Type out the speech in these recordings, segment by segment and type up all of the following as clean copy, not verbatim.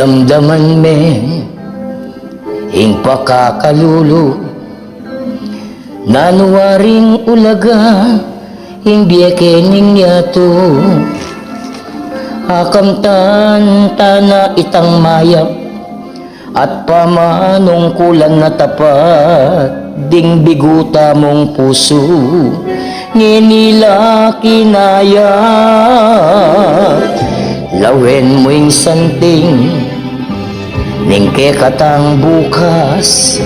damdaman me ing pakakalulu nanuwaring ulaga ing biyekening yato akamtan tana itang mayap at pamanungkulan na tapat ding biguta mong puso nginila kinaya lawen mo'ing santing ningke katang bukas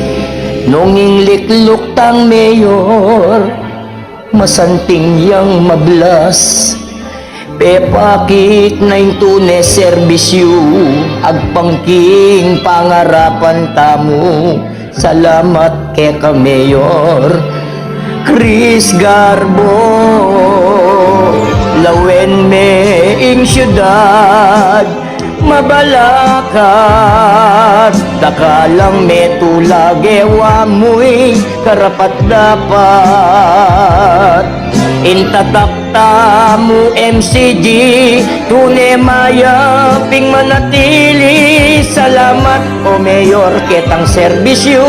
nung inglikluk tang mayor masanting yang mablas pepakit na yung tune serbisyo agpangking pangarapan tamo salamat ke ka mayor Chris Garbo lawen me ing syudad mabalakat dakalang metulagewa mo'y karapat dapat intatakta mo MCG tune mayaping manatili salamat o mayor ketang serbisyo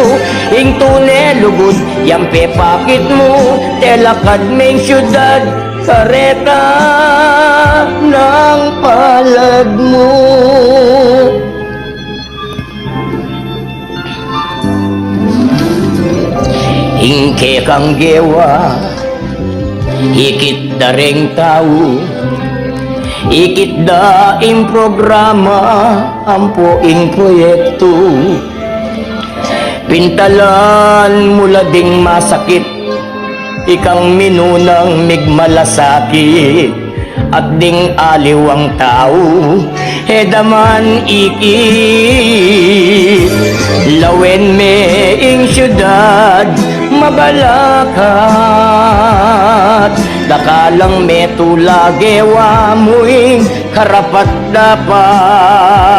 ing tune lugod yampe pakit mo telakad meng syudad kareta ng palad mo ingke kang gewa ikit daring tao ikit daing programa ampo ing proyekto pintalan mula ding masakit ikang minunang migmalasakit at ding aliw ang tao hedaman ikit lawen me ing syudad mabalakat dakalang metulagewa mo'ing karapat dapat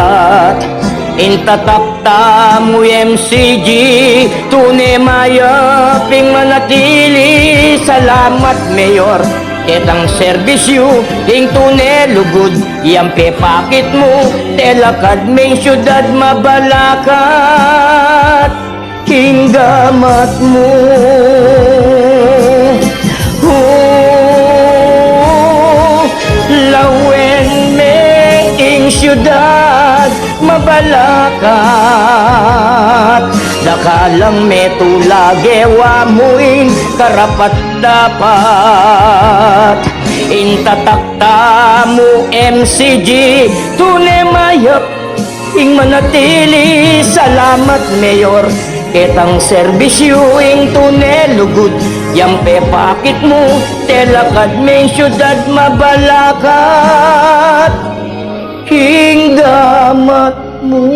intatakta mo MCG tune mayaping manatili salamat mayor etang serbisyo ing tune lugod yampe pakit mo telakad meng syudad mabalakat hinggamat mo lawen me ing syudad mabalakat dakalang metulagewa mo'ing karapat dapat intatakta mo MCG tune mayap ing manatili salamat mayor ketang serbisyo ing tune lugod yampe pakit mo telakad meng syudad mabalakat hinggamat mo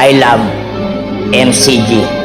I love MCG.